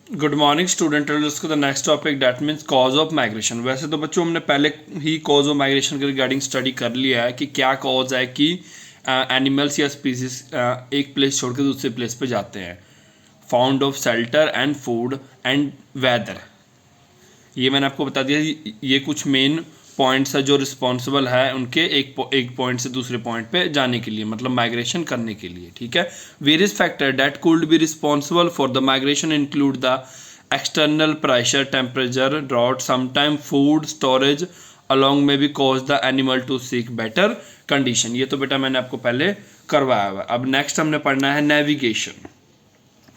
Good morning student. इसको the next topic that means cause of migration. वैसे तो बच्चों हमने पहले ही कॉज ऑफ माइग्रेशन के रिगार्डिंग स्टडी कर लिया है कि क्या कॉज है कि एनिमल्स या स्पीसीज एक प्लेस छोड़ के दूसरे प्लेस पे जाते हैं। Found of shelter and food and weather, ये मैंने आपको बता दिया। ये कुछ मेन पॉइंट्स है जो रिस्पॉन्सिबल है उनके एक पॉइंट से दूसरे पॉइंट पे जाने के लिए, मतलब माइग्रेशन करने के लिए। ठीक है, various factor that could be responsible for the migration include the external pressure, temperature, drought, sometime food storage along में भी cause the animal to seek better condition. ये तो बेटा मैंने आपको पहले करवाया हुआ। अब नेक्स्ट हमने पढ़ना है नेविगेशन,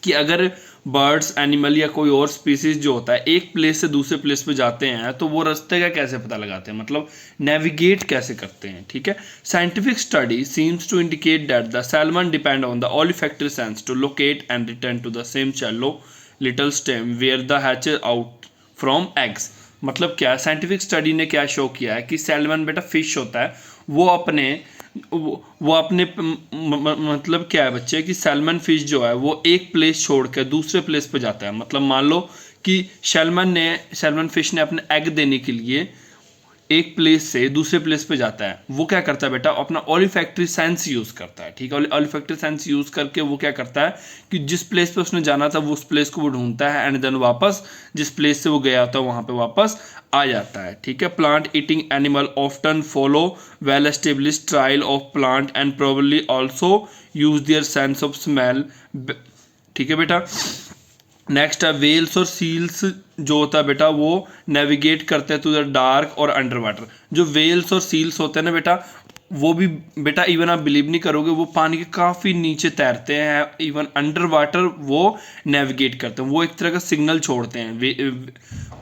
कि अगर बर्ड्स, एनिमल या कोई और स्पीसीज जो होता है एक प्लेस से दूसरे प्लेस पे जाते हैं तो वो रास्ते का कैसे पता लगाते हैं, मतलब नेविगेट कैसे करते हैं। ठीक है, scientific study seems to indicate that the salmon depend on the olfactory sense to locate and return to the same shallow little stem where the hatches out from eggs. मतलब क्या, साइंटिफिक स्टडी ने क्या show किया है कि salmon बेटा fish होता है, वो अपने मतलब क्या है बच्चे कि सैल्मन फिश जो है वो एक प्लेस छोड़ कर दूसरे प्लेस पे जाता है। मतलब मान लो कि सैल्मन फिश ने अपने एग देने के लिए एक प्लेस से दूसरे प्लेस पे जाता है। वो क्या करता है बेटा, अपना ओलिफैक्टरी सेंस यूज़ करता है। ठीक है, ओलिफैक्टरी सेंस यूज़ करके वो क्या करता है कि जिस प्लेस पे उसने जाना था वो उस प्लेस को वो ढूंढता है एंड देन वापस जिस प्लेस से वो गया था वहाँ पे वापस आ जाता है। ठीक है, plant eating animal often follow well establish trial of plant and probably also use their sense of smell. ठीक है बेटा, नेक्स्ट है वेल्स और सील्स जो होता है बेटा वो नेविगेट करते हैं टू द डार्क और अंडर वाटर। जो वेल्स और सील्स होते हैं ना बेटा, वो भी बेटा इवन आप बिलीव नहीं करोगे वो पानी के काफ़ी नीचे तैरते हैं, इवन अंडर वाटर वो नेविगेट करते हैं। वो एक तरह का सिग्नल छोड़ते हैं।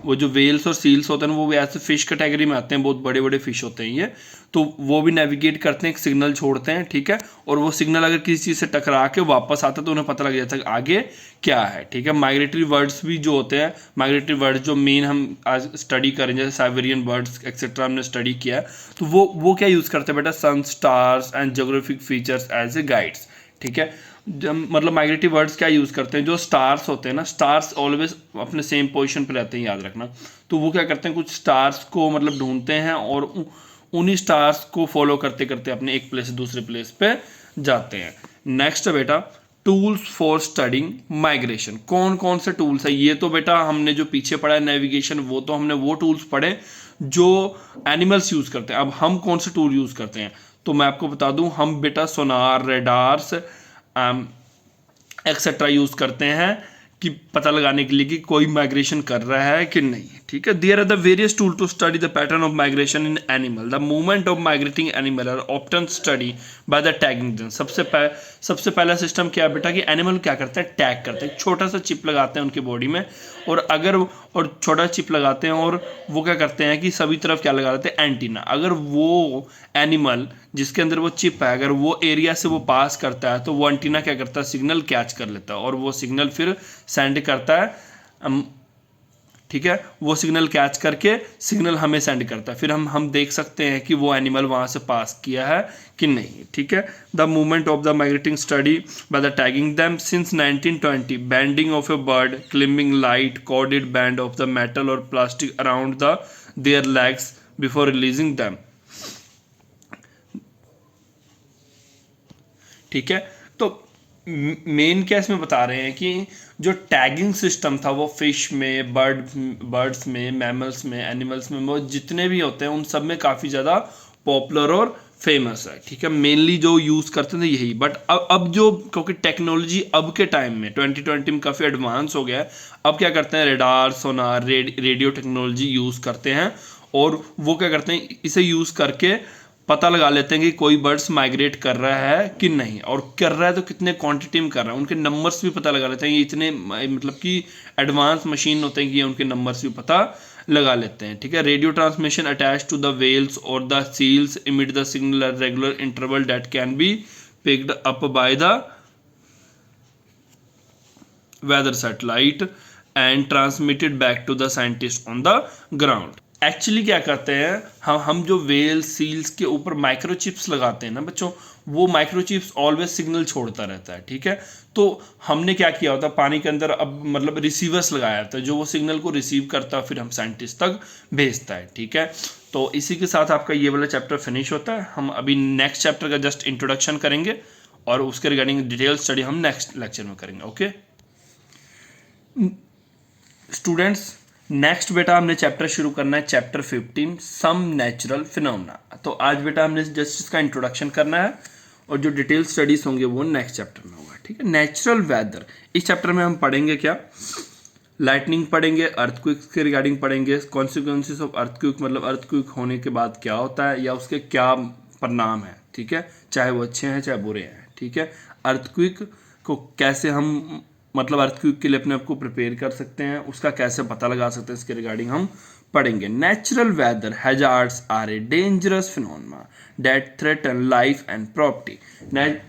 वो जो वेल्स और सील्स होते हैं वो भी ऐसे फिश कैटेगरी में आते हैं, बहुत बड़े बड़े फिश होते हैं ये, तो वो भी नेविगेट करते हैं, एक सिग्नल छोड़ते हैं। ठीक है, और वो सिग्नल अगर किसी चीज़ से टकरा के वापस आता है तो उन्हें पता लग जाता है कि आगे क्या है। ठीक है, माइग्रेटरी बर्ड्स भी जो होते हैं, माइग्रेटरी बर्ड्स जो मेन हम आज स्टडी करें जैसे साइबेरियन बर्ड्स एक्सेट्रा हमने स्टडी किया, तो वो क्या यूज़ करते हैं बेटा, sun, stars and geographic features as a guides. ठीक है, मतलब माइग्रेटरी बर्ड्स क्या यूज़ करते हैं, जो स्टार्स होते हैं ना, स्टार्स ऑलवेज अपने सेम पोजीशन पे रहते हैं, याद रखना। तो वो क्या करते हैं, कुछ स्टार्स को मतलब ढूंढते हैं और उन्हीं स्टार्स को फॉलो करते करते अपने एक प्लेस से दूसरे प्लेस पे जाते हैं। नेक्स्ट है बेटा टूल्स फॉर स्टडिंग माइग्रेशन। कौन कौन से टूल्स है, ये तो बेटा हमने जो पीछे पढ़ा है नेविगेशन, वो तो हमने वो टूल्स पढ़े जो एनिमल्स यूज़ करते हैं। अब हम कौन से टूल यूज़ करते हैं, तो मैं आपको बता दूं, हम बेटा सोनार, रेडार्स एक्सेट्रा यूज़ करते हैं कि पता लगाने के लिए कि कोई माइग्रेशन कर रहा है कि नहीं। ठीक है, there are the various tool to study the pattern of migration in animal. The movement of migrating animal are often study by the tagging them. सबसे पहला सिस्टम क्या है बेटा कि एनिमल क्या करते हैं, टैग करते हैं, छोटा सा चिप लगाते हैं उनकी बॉडी में, और छोटा चिप लगाते हैं और वो क्या करते हैं कि सभी तरफ क्या लगा देते हैं, एंटीना। अगर वो एनिमल जिसके अंदर वो चिप है अगर वो एरिया से वो पास करता है तो वो एंटीना क्या करता है, सिग्नल कैच कर लेता है और वो सिग्नल फिर सेंड करता है। ठीक है, वो सिग्नल कैच करके सिग्नल हमें सेंड करता है, फिर हम देख सकते हैं कि वो एनिमल वहाँ से पास किया है कि नहीं। ठीक है, the movement of the migrating study by the tagging them since 1920 banding of a bird climbing light corded band of the metal और plastic around the their legs before releasing them. ठीक है, तो मेन क्या इसमें बता रहे हैं कि जो टैगिंग सिस्टम था वो फिश में, बर्ड्स में, मैमल्स में, एनिमल्स में, वो जितने भी होते हैं उन सब में काफ़ी ज़्यादा पॉपुलर और फेमस है। ठीक है, मेनली जो यूज़ करते थे यही, बट अब जो क्योंकि टेक्नोलॉजी अब के टाइम में 2020 में काफ़ी एडवांस हो गया है, अब क्या करते हैं, रेडार, सोनार, रेडियो टेक्नोलॉजी यूज़ करते हैं और वो क्या करते हैं, इसे यूज़ करके पता लगा लेते हैं कि कोई बर्ड्स माइग्रेट कर रहा है कि नहीं, और कर रहा है तो कितने क्वांटिटी में कर रहा है, उनके नंबर्स भी पता लगा लेते हैं। ये इतने मतलब कि एडवांस मशीन होते हैं कि उनके नंबर्स भी पता लगा लेते हैं। ठीक है, radio transmission attach to the whales और the seals emit the signal at regular interval that can be picked up by the weather satellite and transmitted back to the scientist on the ground. Actually क्या करते हैं हम जो well seals के ऊपर microchips लगाते हैं ना बच्चों, वो माइक्रोचिप्स ऑलवेज सिग्नल छोड़ता रहता है, ठीक है। तो हमने क्या किया होता है, पानी के अंदर अब मतलब रिसीवर्स लगाया था जो वो सिग्नल को रिसीव करता है फिर हम साइंटिस्ट तक भेजता है, ठीक है। तो इसी के साथ आपका ये वाला चैप्टर फिनिश होता है। हम अभी नेक्स्ट चैप्टर का जस्ट इंट्रोडक्शन करेंगे और उसके रिगार्डिंग डिटेल स्टडी हम नेक्स्ट लेक्चर में करेंगे। ओके स्टूडेंट्स, नेक्स्ट बेटा हमने चैप्टर शुरू करना है चैप्टर 15 सम नेचुरल फिनोमेना। तो आज बेटा हमने जस्ट इसका इंट्रोडक्शन करना है और जो डिटेल स्टडीज होंगे वो नेक्स्ट चैप्टर में होगा, ठीक है। नेचुरल वेदर, इस चैप्टर में हम पढ़ेंगे क्या, लाइटनिंग पढ़ेंगे, अर्थक्वेक के रिगार्डिंग पढ़ेंगे, कॉन्सिक्वेंसेस ऑफ अर्थक्वेक मतलब अर्थक्वेक होने के बाद क्या होता है या उसके क्या परिणाम है, ठीक है, चाहे वो अच्छे हैं चाहे बुरे हैं, ठीक है। अर्थक्वेक को कैसे हम मतलब अर्थक्वेक के लिए अपने आप को प्रिपेयर कर सकते हैं, उसका कैसे पता लगा सकते हैं, इसके रिगार्डिंग हम पढ़ेंगे। Natural weather hazards are a dangerous phenomena that threaten life and property.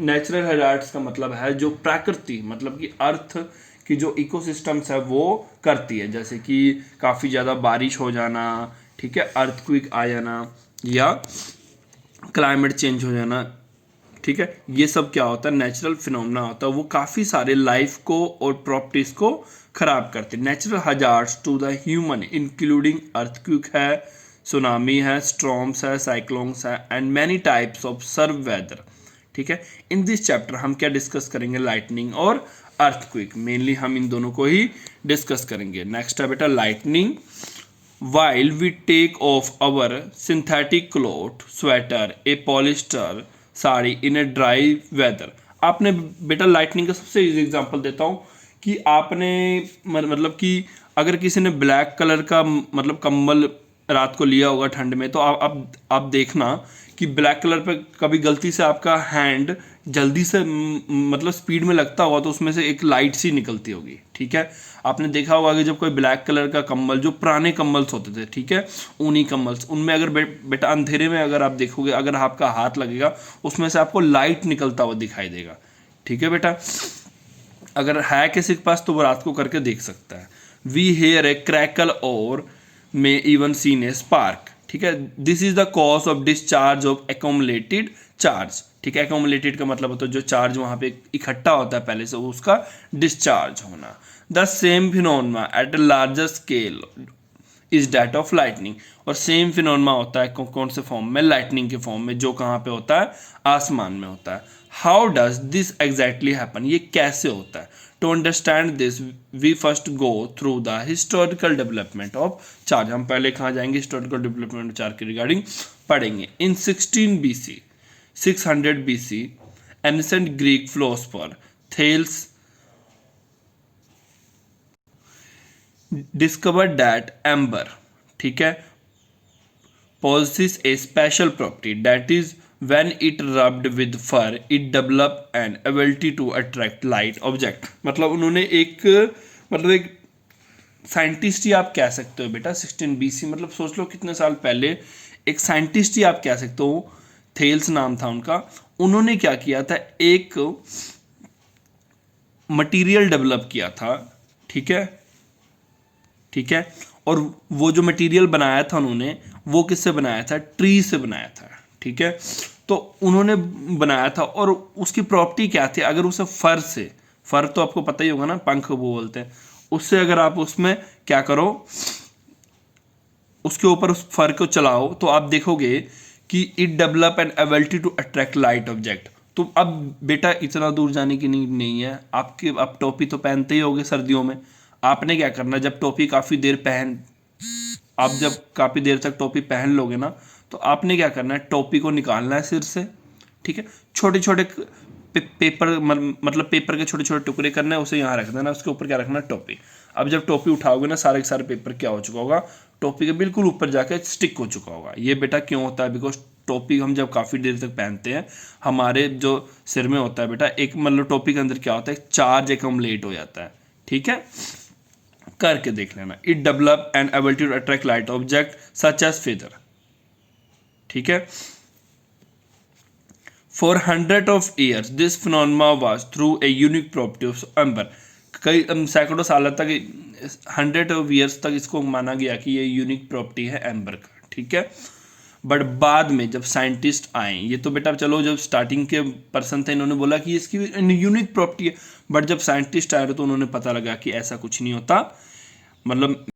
Natural hazards का मतलब है जो प्रकृति मतलब कि अर्थ की जो इकोसिस्टम्स है वो करती है, जैसे कि काफ़ी ज़्यादा बारिश हो जाना, ठीक है, अर्थक्वेक आ जाना या क्लाइमेट चेंज हो जाना, ठीक है, ये सब क्या होता है, नेचुरल फिनोमेना होता है। वो काफ़ी सारे लाइफ को और प्रॉपर्टीज को खराब करते हैं। Natural hazards to the human including earthquake है, सुनामी है, स्टॉर्म्स है, साइक्लोन्स है and many types of severe weather, ठीक है। इन दिस चैप्टर हम क्या डिस्कस करेंगे, लाइटनिंग और अर्थक्वेक, मेनली हम इन दोनों को ही डिस्कस करेंगे। नेक्स्ट है बेटा lightning. While we take off our synthetic cloth, sweater, a polyester sari in a dry weather। आपने बेटा लाइटनिंग का सबसे इजी एग्जांपल देता हूँ कि आपने मतलब कि अगर किसी ने ब्लैक कलर का मतलब कंबल रात को लिया होगा ठंड में, तो आप देखना कि ब्लैक कलर पे कभी गलती से आपका हैंड जल्दी से मतलब स्पीड में लगता होगा तो उसमें से एक लाइट सी निकलती होगी, ठीक है। आपने देखा होगा कि जब कोई ब्लैक कलर का कंबल, जो पुराने कंबल्स होते थे, ठीक है, ऊनी कंबल्स, उनमें अगर बेटा अंधेरे में अगर आप देखोगे, अगर आपका हाथ लगेगा उसमें से आपको लाइट निकलता हुआ दिखाई देगा, ठीक है बेटा। अगर है किसी के पास तो वो रात को करके देख सकता है। वी हेयर ए क्रैकल और मे इवन सीन ए स्पार्क, ठीक है। This is the cause of discharge of accumulated charge, ठीक है। एक्यूमुलेटेड का मतलब होता है जो चार्ज वहाँ पे इकट्ठा होता है पहले से, उसका डिस्चार्ज होना। The same phenomena at a larger scale is that of lightning. और सेम फिनोमेना होता है कौन से फॉर्म में, लाइटनिंग के फॉर्म में, जो कहाँ पे होता है, आसमान में होता है। How does this exactly happen, ये कैसे होता है। To understand this we first go through the historical development of charge. हम पहले कहाँ जाएंगे, हिस्टोरिकल डेवलपमेंट ऑफ चार्ज के रिगार्डिंग पढ़ेंगे। In 16 BC 600 BC ancient Greek philosopher Thales discovered that amber, ठीक है, possesses a special property that is when it rubbed with fur it develop an ability to attract light object। मतलब उन्होंने एक scientist ही आप कह सकते हो बेटा, 16 BC मतलब सोच लो कितने साल पहले, एक साइंटिस्ट ही आप कह सकते हो, थेल्स नाम था उनका। उन्होंने क्या किया था, एक मटेरियल डेवलप किया था, ठीक है, ठीक है। और वो जो मटेरियल बनाया था उन्होंने, वो किससे बनाया था, ट्री से बनाया था, ठीक है। तो उन्होंने बनाया था और उसकी प्रॉपर्टी क्या थी, अगर उसे फर तो आपको पता ही होगा ना, पंख वो बोलते हैं, उससे अगर आप उसमें क्या करो, उसके ऊपर उस फर को चलाओ तो आप देखोगे कि it develop an ability to attract light object. तो अब बेटा इतना दूर जाने की नीड नहीं है, आप टोपी तो पहनते ही होगे सर्दियों में। आपने क्या करना, जब टोपी आप जब काफ़ी देर तक टोपी पहन लोगे ना, तो आपने क्या करना है, टोपी को निकालना है सिर से, ठीक है। छोटे छोटे पेपर के छोटे छोटे टुकड़े करना है, उसे यहाँ रख देना, उसके ऊपर क्या रखना है, टोपी। अब जब टोपी उठाओगे ना, सारे के सारे पेपर क्या हो चुका होगा, टोपी के बिल्कुल ऊपर जाके स्टिक हो चुका होगा। ये बेटा क्यों होता है, बिकॉज टोपी हम जब काफ़ी देर तक पहनते हैं, हमारे जो सिर में होता है बेटा, एक टोपी के अंदर क्या होता है, चार्ज एक्यूमुलेट हो जाता है, ठीक है। करके देख लेना। It develop an ability to attract light object such as feather, ठीक है। For 100 of years this phenomena was through a unique property of amber. कई सैकड़ों साल तक, 100 of years तक इसको माना गया कि ये यूनिक प्रॉपर्टी है एम्बर का, ठीक है। बट बाद में जब साइंटिस्ट आए, ये तो बेटा चलो जब स्टार्टिंग के पर्सन थे इन्होंने बोला कि इसकी यूनिक प्रॉपर्टी है, बट जब साइंटिस्ट आए तो उन्होंने पता लगा कि ऐसा कुछ नहीं होता, मतलब